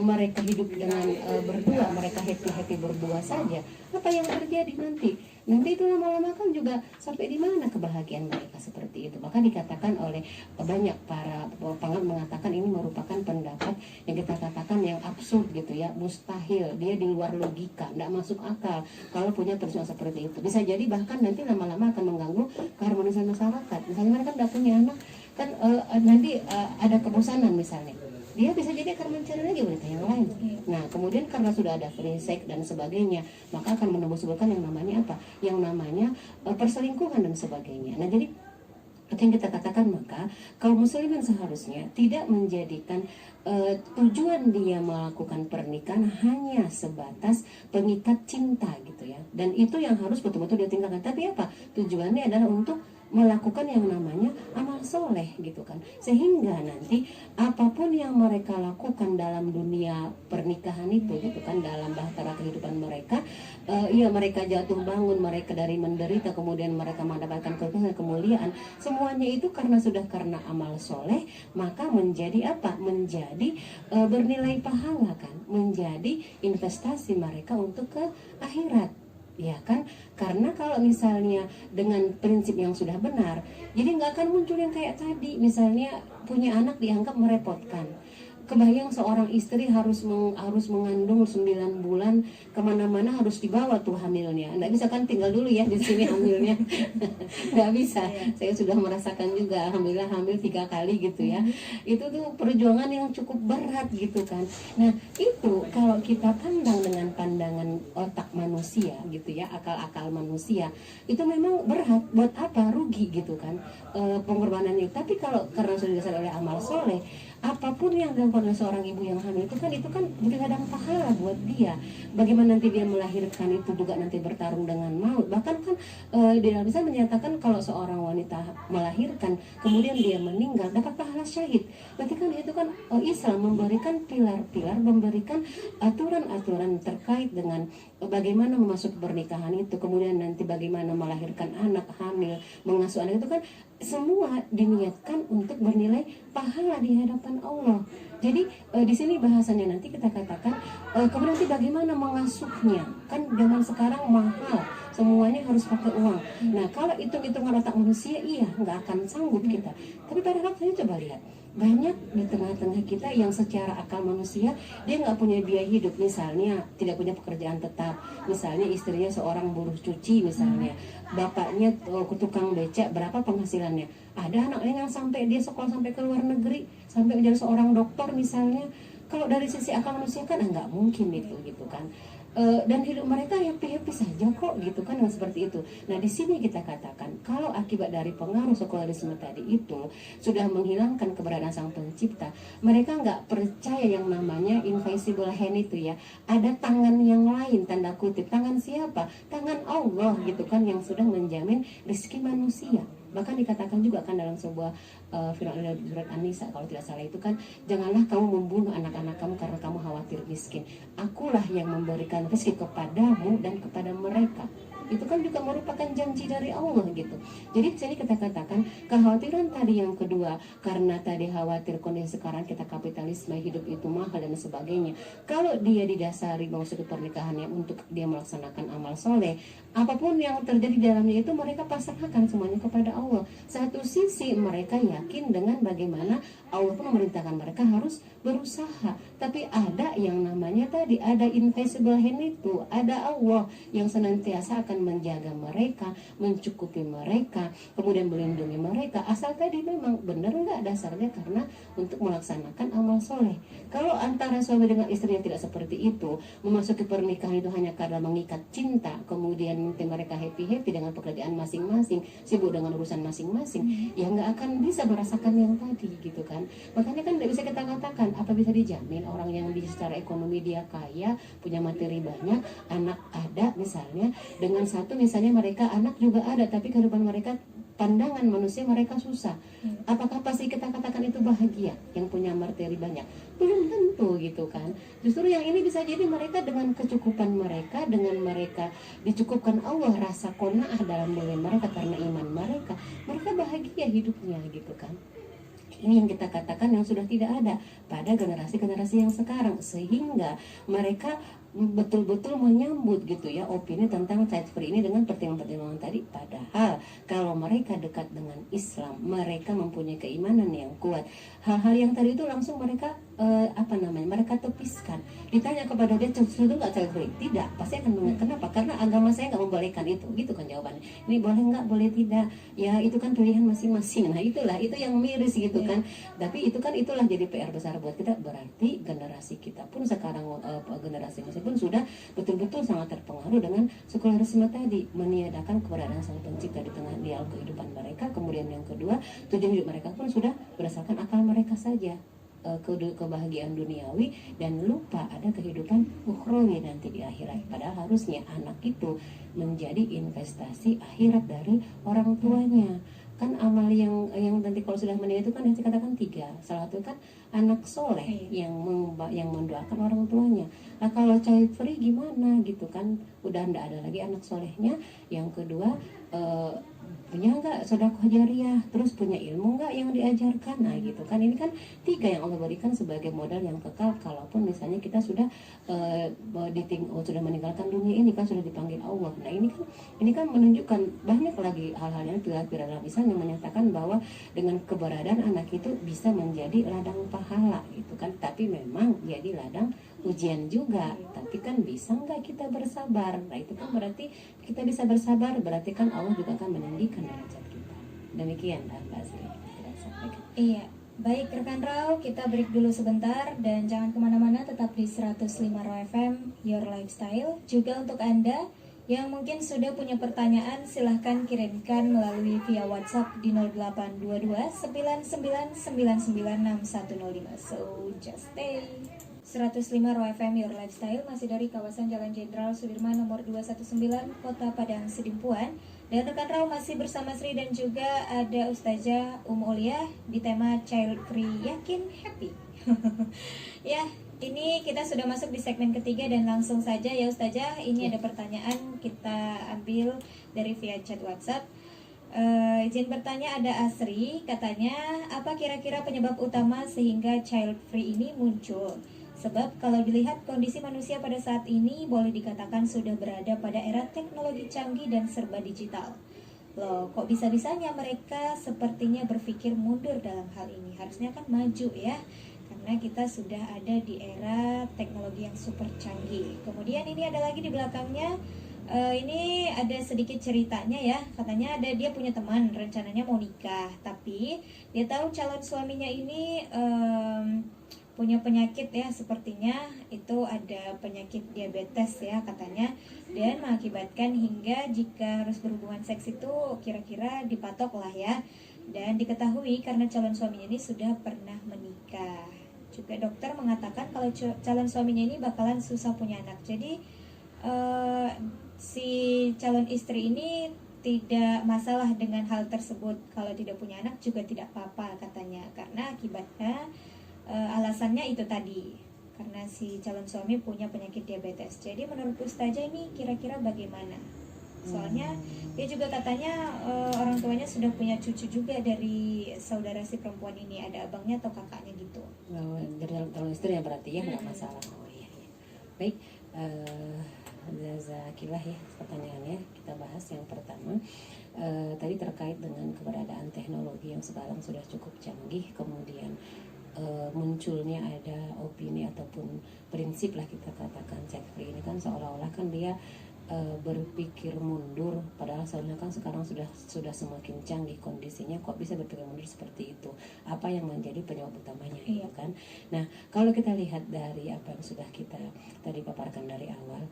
mereka hidup dengan berdua, mereka happy berdua saja, apa yang terjadi nanti? Nanti itu lama-lama kan juga sampai di mana kebahagiaan mereka seperti itu. Maka dikatakan oleh banyak para pengamat mengatakan ini merupakan pendapat yang kita katakan yang absurd gitu ya, mustahil, dia di luar logika, tidak masuk akal kalau punya tujuan seperti itu. Bisa jadi bahkan nanti lama-lama akan mengganggu keharmonisan masyarakat. Misalnya mereka tidak punya anak kan, nanti ada kebosanan misalnya, dia bisa jadi akan mencari lagi wanita yang lain. Nah kemudian karena sudah ada free sex dan sebagainya, maka akan menumbuh-subulkan yang namanya apa? Yang namanya perselingkuhan dan sebagainya. Nah jadi itu yang kita katakan, maka kaum muslimin seharusnya tidak menjadikan tujuan dia melakukan pernikahan hanya sebatas pengikat cinta gitu ya. Dan itu yang harus betul-betul dia tinggalkan. Tapi apa? Tujuannya adalah untuk melakukan yang namanya amal soleh gitu kan, sehingga nanti apapun yang mereka lakukan dalam dunia pernikahan itu gitu kan, dalam bahtera kehidupan mereka, ya mereka jatuh bangun, mereka dari menderita kemudian mereka mendapatkan kemuliaan, semuanya itu karena amal soleh, maka menjadi apa? Menjadi bernilai pahala kan, menjadi investasi mereka untuk ke akhirat. ya kan? Karena kalau misalnya dengan prinsip yang sudah benar, jadi nggak akan muncul yang kayak tadi, misalnya punya anak dianggap merepotkan. Kebayang seorang istri harus mengandung 9 bulan, kemana-mana harus dibawa tuh hamilnya. Nggak bisa kan tinggal dulu ya di sini hamilnya. Nggak bisa. Saya sudah merasakan juga hamil 3 kali gitu ya. Itu tuh perjuangan yang cukup berat gitu kan. Nah itu kalau kita pandang dengan pandangan otak manusia gitu ya, akal-akal manusia, itu memang berat. Buat apa? Rugi gitu kan pengorbanannya. Tapi kalau karena sudah didasari oleh amal soleh, apapun yang dilakukan oleh seorang ibu yang hamil itu kan berladang pahala buat dia. Bagaimana nanti dia melahirkan itu juga nanti bertarung dengan maut. Bahkan kan di dalam Islam menyatakan kalau seorang wanita melahirkan kemudian dia meninggal dapat pahala syahid. Berarti kan itu kan Islam memberikan pilar-pilar, memberikan aturan-aturan terkait dengan bagaimana memasuki pernikahan itu, kemudian nanti bagaimana melahirkan anak, hamil, mengasuh anak itu kan semua diniatkan untuk bernilai pahala di hadapan Allah. Jadi di sini bahasanya nanti kita katakan kemudian nanti bagaimana mengasuhnya. Kan zaman sekarang mahal, semuanya harus pakai uang. Nah kalau hitung-hitungan otak manusia, iya nggak akan sanggup kita. Tapi pada waktu itu coba lihat, banyak di tengah-tengah kita yang secara akal manusia dia nggak punya biaya hidup, misalnya tidak punya pekerjaan tetap, misalnya istrinya seorang buruh cuci, misalnya bapaknya tukang becak, berapa penghasilannya. Ada anaknya yang sampai dia sekolah sampai ke luar negeri, sampai menjadi seorang dokter misalnya. Kalau dari sisi akal manusia kan nggak mungkin itu gitu kan. Dan hidup mereka happy-happy saja kok gitu kan, yang seperti itu. Nah di sini kita katakan kalau akibat dari pengaruh sekularisme tadi itu sudah menghilangkan keberadaan sang pencipta, mereka nggak percaya yang namanya invisible hand itu ya, ada tangan yang lain, tanda kutip. Tangan siapa? Tangan Allah gitu kan, yang sudah menjamin rezeki manusia. Bahkan dikatakan juga kan dalam sebuah firman dalam surat An-Nisa kalau tidak salah itu kan, janganlah kamu membunuh anak-anak kamu karena kamu khawatir miskin. Akulah yang memberikan rezeki kepadamu dan kepada mereka. Itu kan juga merupakan janji dari Allah gitu. Jadi di sini kita katakan kekhawatiran tadi yang kedua, karena tadi khawatir kondisi sekarang kita kapitalisme, hidup itu mahal dan sebagainya. Kalau dia didasari maksud pernikahannya untuk dia melaksanakan amal soleh, apapun yang terjadi di dalamnya itu mereka pasrahkan semuanya kepada Allah. Satu sisi mereka yakin dengan bagaimana Allah pun memerintahkan mereka harus berusaha. Tapi ada yang namanya tadi, ada invisible hand itu, ada Allah yang senantiasa akan menjaga mereka, mencukupi mereka, kemudian melindungi mereka. Asal tadi memang benar nggak dasarnya karena untuk melaksanakan amal soleh. Kalau antara suami dengan istrinya tidak seperti itu, memasuki pernikahan itu hanya karena mengikat cinta, kemudian nanti mereka happy-happy dengan pekerjaan masing-masing, sibuk dengan urusan masing-masing, ya nggak akan bisa merasakan yang tadi gitu kan. Makanya kan tidak bisa kita katakan apa bisa dijamin orang yang secara ekonomi dia kaya, punya materi banyak, anak ada misalnya, dengan satu misalnya mereka anak juga ada tapi kehidupan mereka, pandangan manusia mereka susah. Apakah pasti kita katakan itu bahagia yang punya materi banyak? Belum tentu gitu kan. Justru yang ini bisa jadi mereka dengan kecukupan mereka, dengan mereka dicukupkan Allah rasa qanaah dalam diri mereka karena iman mereka, mereka bahagia hidupnya gitu kan. Ini yang kita katakan yang sudah tidak ada pada generasi-generasi yang sekarang, sehingga mereka betul-betul menyambut gitu ya opini tentang child free ini dengan pertimbangan-pertimbangan tadi. Padahal kalau mereka dekat dengan Islam, mereka mempunyai keimanan yang kuat, hal-hal yang tadi itu langsung mereka mereka tepiskan. Ditanya kepada dia, itu nggak child free? Tidak, pasti akan mengatakan kenapa? Karena agama saya nggak membolehkan itu, gitu kan jawabannya. Ini boleh nggak, boleh tidak? Ya itu kan pilihan masing-masing. Nah itu yang miris gitu kan. Tapi itulah jadi PR besar buat kita. Berarti generasi kita pun sekarang generasi masih pun sudah betul-betul sangat terpengaruh dengan sekularisme tadi, meniadakan keberadaan sang pencipta di tengah dialog kehidupan mereka. Kemudian yang kedua, tujuan hidup mereka pun sudah berdasarkan akal mereka saja, kebahagiaan duniawi, dan lupa ada kehidupan ukhrawi nanti di akhirat. Padahal harusnya anak itu menjadi investasi akhirat dari orang tuanya. Kan amal yang nanti kalau sudah meninggal itu kan yang dikatakan 3. Salah satu kan anak soleh yang mendoakan orang tuanya. Nah kalau child free gimana gitu kan, udah ndak ada lagi anak solehnya. Yang kedua punya nggak sedekah jariah, terus punya ilmu nggak yang diajarkan. Nah gitu kan, ini kan 3 yang Allah berikan sebagai modal yang kekal kalaupun misalnya kita sudah sudah meninggalkan dunia ini kan, sudah dipanggil Allah. Nah ini kan menunjukkan banyak lagi hal-hal yang dalam Islam yang menyatakan bahwa dengan keberadaan anak itu bisa menjadi ladang pahala gitu kan, tapi memang jadi ladang ujian juga. Tapi kan bisa nggak kita bersabar? Nah itu kan berarti kita bisa bersabar, berarti kan Allah juga akan meninggikan derajat kita. Demikian Mbak Sri kita sampaikan. Iya, baik rekan Rau, kita break dulu sebentar dan jangan kemana-mana, tetap di 105 Raw FM Your Lifestyle. Juga untuk Anda yang mungkin sudah punya pertanyaan, silahkan kirimkan melalui via WhatsApp di 0822 99996105. So just stay. 105 Raw FM Your Lifestyle masih dari kawasan Jalan Jenderal Sudirman nomor 219 Kota Padang Sidimpuan. Dan rekan Raw masih bersama Sri dan juga ada Ustazah Aulia di tema Child Free Yakin Happy. Ya, ini kita sudah masuk di segmen ketiga dan langsung saja ya Ustazah, ini ada pertanyaan kita ambil dari via chat WhatsApp. Izin bertanya, ada Asri, katanya apa kira-kira penyebab utama sehingga child free ini muncul? Sebab kalau dilihat kondisi manusia pada saat ini boleh dikatakan sudah berada pada era teknologi canggih dan serba digital. Loh, kok bisa-bisanya mereka sepertinya berpikir mundur dalam hal ini? Harusnya kan maju ya, karena kita sudah ada di era teknologi yang super canggih. Kemudian ini ada lagi di belakangnya, ini ada sedikit ceritanya ya. Katanya dia punya teman rencananya mau nikah, tapi dia tahu calon suaminya ini punya penyakit ya, sepertinya itu ada penyakit diabetes ya katanya, dan mengakibatkan hingga jika harus berhubungan seks itu kira-kira dipatok lah ya. Dan diketahui karena calon suaminya ini sudah pernah menikah. Juga dokter mengatakan kalau calon suaminya ini bakalan susah punya anak. Jadi si calon istri ini tidak masalah dengan hal tersebut. Kalau tidak punya anak juga tidak apa-apa katanya, karena akibatnya alasannya itu tadi, karena si calon suami punya penyakit diabetes. Jadi menurut Ustazah ini kira-kira bagaimana? Soalnya dia juga katanya orang tuanya sudah punya cucu juga dari saudara si perempuan ini, ada abangnya atau kakaknya gitu. Dari calon istri ya berarti ya, nggak masalah. Oh iya, iya. Baik, Zazakilah ya pertanyaannya. Kita bahas yang pertama, tadi terkait dengan keberadaan teknologi yang sekarang sudah cukup canggih, kemudian munculnya ada opini ataupun prinsip lah kita katakan child free ini kan seolah-olah kan dia berpikir mundur, padahal sebenarnya kan sekarang sudah semakin canggih kondisinya, kok bisa berpikir mundur seperti itu? Apa yang menjadi penyebab utamanya gitu kan? Nah, kalau kita lihat dari apa yang sudah kita tadi paparkan dari awal,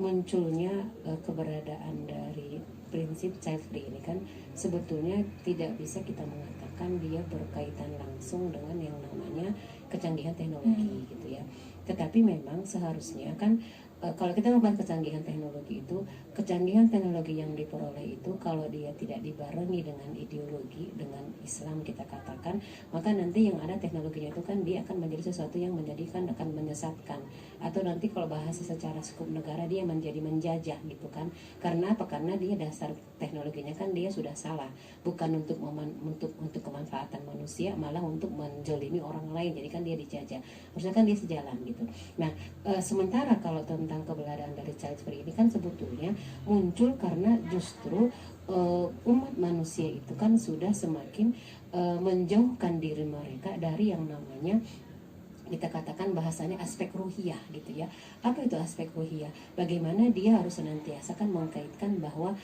munculnya keberadaan dari prinsip child free ini kan sebetulnya tidak bisa kita mengatakan dia berkaitan langsung dengan yang namanya kecanggihan teknologi gitu ya. Tetapi memang seharusnya kan kalau kita membahas kecanggihan teknologi itu, kecanggihan teknologi yang diperoleh itu kalau dia tidak dibarengi dengan ideologi, dengan Islam kita katakan, maka nanti yang ada teknologinya itu kan dia akan menjadi sesuatu yang menjadikan, akan menyesatkan, atau nanti kalau bahasa secara skup negara dia menjadi menjajah gitu kan. Karena apa? Karena dia dasar teknologinya kan dia sudah salah, bukan untuk kemanfaatan manusia, malah untuk menjolimi orang lain. Jadi kan dia dijajah, harusnya kan dia sejalan gitu. Nah, sementara kalau tentang keberadaan dari child free ini kan sebetulnya muncul karena justru umat manusia itu kan sudah semakin menjauhkan diri mereka dari yang namanya kita katakan bahasanya aspek ruhiyah gitu ya. Apa itu aspek ruhiyah? Bagaimana dia harus senantiasa kan mengkaitkan bahwa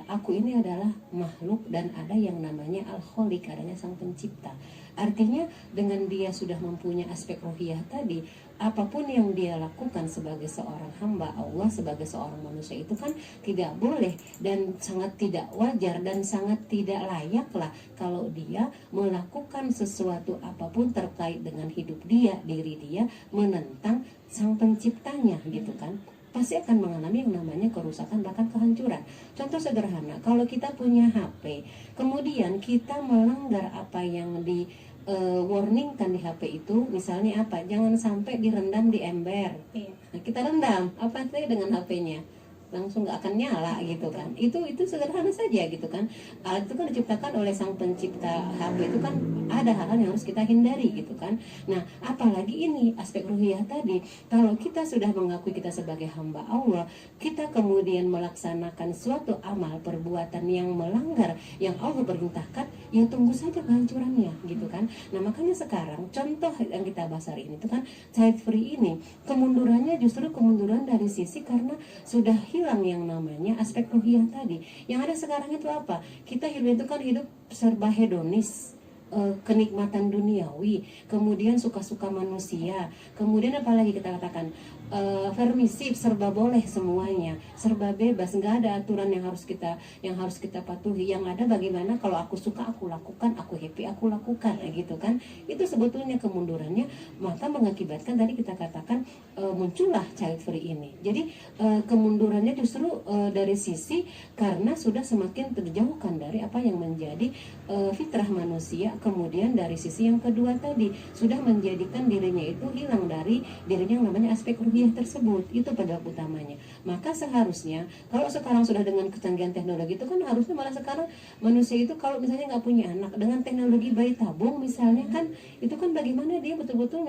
aku ini adalah makhluk dan ada yang namanya al-khaliq, adanya sang pencipta. Artinya dengan dia sudah mempunyai aspek ruhiyah tadi, apapun yang dia lakukan sebagai seorang hamba Allah, sebagai seorang manusia itu kan tidak boleh dan sangat tidak wajar dan sangat tidak layak lah kalau dia melakukan sesuatu apapun terkait dengan hidup dia, diri dia, menentang sang penciptanya gitu kan. Pasti akan mengalami yang namanya kerusakan bahkan kehancuran. Contoh sederhana, kalau kita punya HP, kemudian kita melanggar apa yang di warningkan di HP itu, misalnya apa? Jangan sampai direndam di ember. Nah, kita rendam, apa itu dengan HP-nya? langsung nggak akan nyala gitu kan. Itu sederhana saja gitu kan. Alat itu kan diciptakan oleh sang pencipta HP, itu kan ada hal-hal yang harus kita hindari gitu kan. Nah apalagi ini aspek ruhiyah tadi, kalau kita sudah mengakui kita sebagai hamba Allah, kita kemudian melaksanakan suatu amal perbuatan yang melanggar yang Allah perintahkan, ya tunggu saja kehancurannya gitu kan. Nah makanya sekarang contoh yang kita bahas hari ini itu kan child free ini, kemundurannya justru kemunduran dari sisi karena sudah hilang yang namanya aspek ruhiyah tadi. Yang ada sekarang itu apa? Kita hidup itu kan hidup serba hedonis, kenikmatan duniawi, kemudian suka-suka manusia, kemudian apalagi kita katakan permisif, serba boleh semuanya, serba bebas, nggak ada aturan yang harus kita patuhi. Yang ada bagaimana kalau aku suka aku lakukan, aku happy aku lakukan, gitu kan. Itu sebetulnya kemundurannya, maka mengakibatkan tadi kita katakan muncullah child free ini. Jadi kemundurannya justru dari sisi karena sudah semakin terjauhkan dari apa yang menjadi fitrah manusia. Kemudian dari sisi yang kedua tadi sudah menjadikan dirinya itu hilang dari dirinya yang namanya aspek ruhiyah tersebut. Itu pada utamanya. Maka seharusnya kalau sekarang sudah dengan kecanggihan teknologi itu kan harusnya malah sekarang manusia itu kalau misalnya nggak punya anak dengan teknologi bayi tabung misalnya kan, itu kan bagaimana dia betul-betul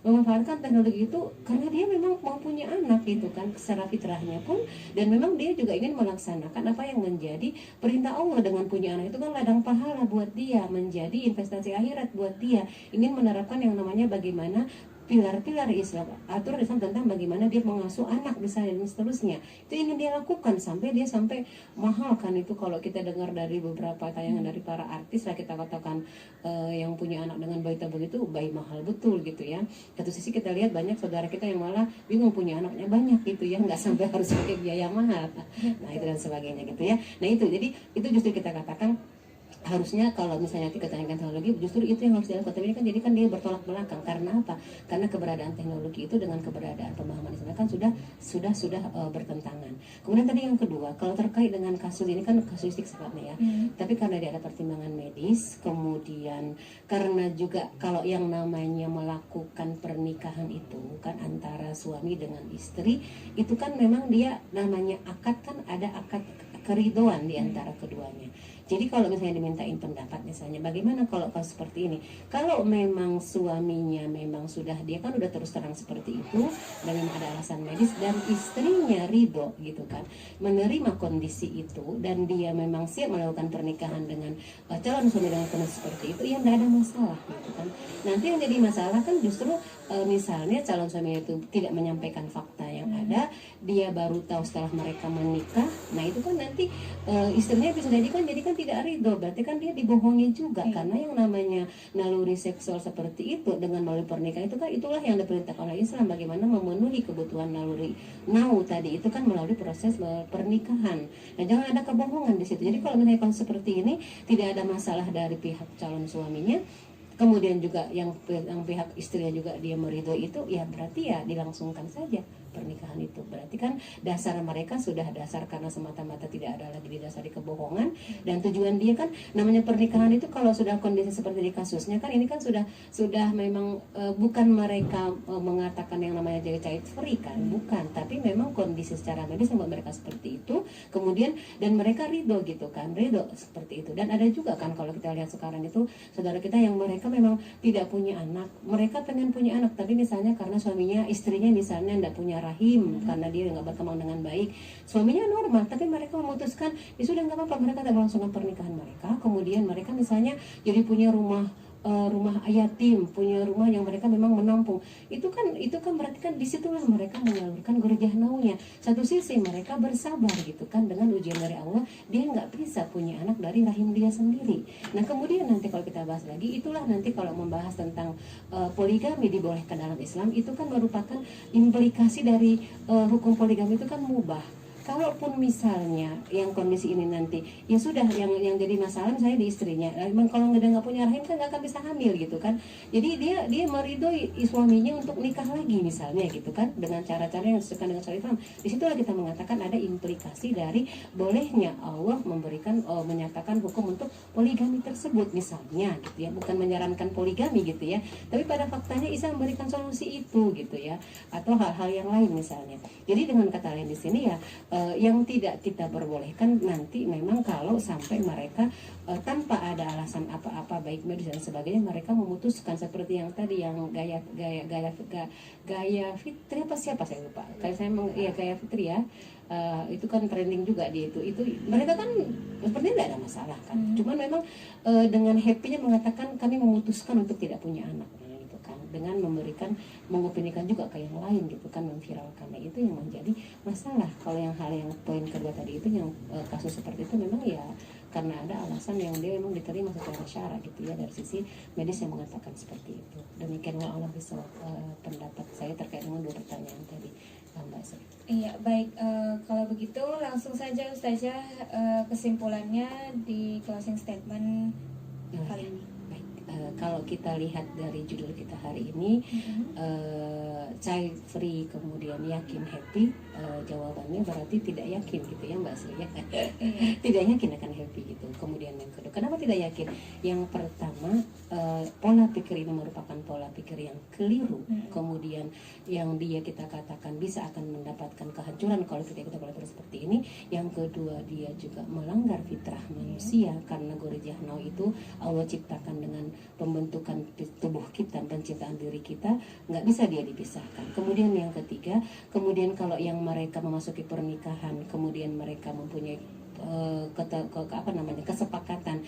memanfaatkan teknologi itu karena dia memang mau punya anak gitu kan secara fitrahnya pun, dan memang dia juga ingin melaksanakan apa yang menjadi perintah Allah. Dengan punya anak itu kan ladang pahala buat dia, menjadi investasi akhirat buat dia, ingin menerapkan yang namanya bagaimana pilar-pilar Islam, aturan Islam tentang bagaimana dia mengasuh anak misalnya dan seterusnya. Itu ingin dia lakukan sampai mahal kan. Itu kalau kita dengar dari beberapa tayangan dari para artis lah, kita katakan yang punya anak dengan bayi tabung itu bayi mahal betul gitu ya. Satu sisi kita lihat banyak saudara kita yang malah bingung punya anaknya banyak gitu ya, nggak sampai harus pakai biaya mahal. Nah itu dan sebagainya gitu ya. Nah itu jadi itu justru kita katakan harusnya kalau misalnya kecanggihan teknologi justru itu yang harus dilakukan. Tapi ini kan jadi kan dia bertolak belakang. Karena apa? Karena keberadaan teknologi itu dengan keberadaan pemahaman Islam kan sudah bertentangan. Kemudian tadi yang kedua, kalau terkait dengan kasus ini kan kasuistik sifatnya ya. Tapi karena dia ada pertimbangan medis, kemudian karena juga kalau yang namanya melakukan pernikahan itu kan antara suami dengan istri, itu kan memang dia namanya akad, kan ada akad keridoan di antara keduanya. Jadi kalau misalnya dimintain pendapat misalnya bagaimana kalau seperti ini, kalau memang suaminya memang sudah, dia kan udah terus terang seperti itu dan memang ada alasan medis dan istrinya ridho gitu kan menerima kondisi itu dan dia memang siap melakukan pernikahan dengan calon suami dengan kondisi seperti itu, ya tidak ada masalah gitu kan. Nanti yang jadi masalah kan justru misalnya calon suami itu tidak menyampaikan fakta yang ada, dia baru tahu setelah mereka menikah. Nah itu kan nanti istrinya bisa jadi kan tidak ridho, berarti kan dia dibohongi juga. Karena yang namanya naluri seksual seperti itu dengan melalui pernikahan itu kan itulah yang diperintahkan oleh Islam, bagaimana memenuhi kebutuhan naluri tadi itu kan melalui proses pernikahan. Nah jangan ada kebohongan di situ. Jadi kalau misalnya kalau seperti ini tidak ada masalah dari pihak calon suaminya, kemudian juga yang pihak istrinya juga dia meridhoi itu, ya berarti ya dilangsungkan saja pernikahan itu. Berarti kan dasar mereka sudah dasar karena semata-mata tidak ada lagi didasari kebohongan, dan tujuan dia kan namanya pernikahan itu kalau sudah kondisi seperti di kasusnya kan ini kan sudah memang bukan mereka mengatakan yang namanya jadi child free kan, bukan, tapi memang kondisi secara medis membuat mereka seperti itu, kemudian dan mereka ridho gitu kan, ridho seperti itu. Dan ada juga kan kalau kita lihat sekarang itu saudara kita yang mereka memang tidak punya anak, mereka pengen punya anak tapi misalnya karena istrinya misalnya tidak punya rahim karena dia nggak berkembang dengan baik, suaminya normal tapi mereka memutuskan ya sudah nggak apa-apa, mereka tidak melangsungkan pernikahan mereka, kemudian mereka misalnya jadi punya rumah yatim, punya rumah yang mereka memang menampung, itu kan berarti kan disitulah mereka menyalurkan gurjah naunya. Satu sisi mereka bersabar gitu kan dengan ujian dari Allah, dia nggak bisa punya anak dari rahim dia sendiri. Nah kemudian nanti kalau kita bahas lagi, itulah nanti kalau membahas tentang poligami dibolehkan dalam Islam, itu kan merupakan implikasi dari hukum poligami itu kan mubah. kalaupun misalnya yang kondisi ini nanti ya sudah yang jadi masalah misalnya di istrinya, emang kalau nggak punya rahim kan nggak akan bisa hamil gitu kan. Jadi dia meridoi suaminya untuk nikah lagi misalnya gitu kan, dengan cara-cara yang sesuai dengan syariat Islam. Disitulah kita mengatakan ada implikasi dari bolehnya Allah memberikan menyatakan hukum untuk poligami tersebut misalnya gitu ya, bukan menyarankan poligami gitu ya, tapi pada faktanya Isa memberikan solusi itu gitu ya, atau hal-hal yang lain misalnya. Jadi dengan kata lain di sini ya, yang tidak kita perbolehkan nanti memang kalau sampai mereka tanpa ada alasan apa-apa baik medis dan sebagainya, mereka memutuskan seperti yang tadi yang gaya Fitri apa siapa saya lupa, kayak saya ya gaya Fitri ya. Itu kan trending juga di itu mereka kan sepertinya tidak ada masalah kan, cuman memang dengan happy-nya mengatakan kami memutuskan untuk tidak punya anak gitu kan, dengan mengopinikan juga ke yang lain gitu kan, memviralkannya, itu yang menjadi masalah. Kalau yang hal yang poin kedua tadi itu yang kasus seperti itu memang ya karena ada alasan yang dia memang diterima secara syara gitu ya, dari sisi medis yang mengatakan seperti itu. Demikian Allah bisa pendapat saya terkait dengan dua pertanyaan tadi, Mbak Sri. Iya, baik. Kalau begitu langsung saja Ustazah, kesimpulannya di closing statement kali ini. Baik, kalau kita lihat dari judul kita hari ini, child free kemudian yakin happy, jawabannya berarti tidak yakin gitu ya Mbak Sri ya. Tidak yakin akan happy gitu. Kemudian yang kedua, kenapa tidak yakin? Yang pertama, pola pikir ini merupakan pola pikir yang keliru. Kemudian yang kita katakan bisa akan mendapatkan kehancuran kalau kita pola pikir seperti ini. Yang kedua, dia juga melanggar fitrah manusia, karena gorijah nau itu Allah ciptakan dengan pembentukan tubuh kita, penciptaan diri kita, nggak bisa dia dipisahkan. Kemudian yang ketiga, kemudian kalau yang mereka memasuki pernikahan, kemudian mereka mempunyai kesepakatan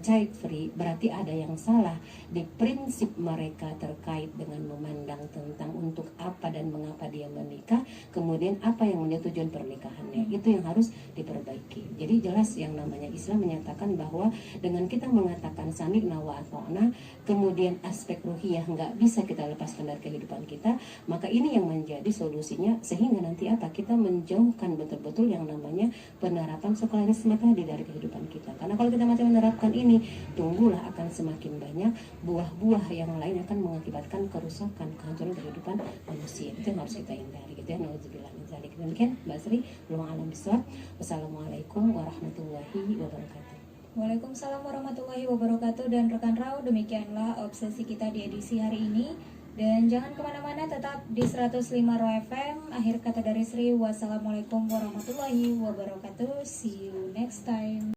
child free, berarti ada yang salah di prinsip mereka terkait dengan memandang tentang untuk apa dan mengapa dia menikah, kemudian apa yang menjadi tujuan pernikahannya, itu yang harus diperbaiki. Jadi jelas yang namanya Islam menyatakan bahwa dengan kita mengatakan sami'na wa ata'na, kemudian aspek ruhiyah nggak bisa kita lepaskan dari kehidupan kita, maka ini yang menjadi solusinya, sehingga nanti apa, kita menjauhkan betul-betul yang namanya penerapan sekularisme tadi dari kehidupan kita. Karena kalau kita masih menerapkan ini, tunggulah akan semakin banyak buah-buah yang lain akan mengakibatkan kerusakan, kehancuran kehidupan manusia. Itu yang harus kita hindari gitu ya. Nauzubillah min dzalik. Demikian Mbak Sri, belum alam bisawab. Wassalamualaikum warahmatullahi wabarakatuh. Waalaikumsalam warahmatullahi wabarakatuh. Dan rekan Rau, demikianlah obsesi kita di edisi hari ini. Dan jangan kemana-mana, tetap di 105 Raw FM. Akhir kata dari Sri, wassalamualaikum warahmatullahi wabarakatuh. See you next time.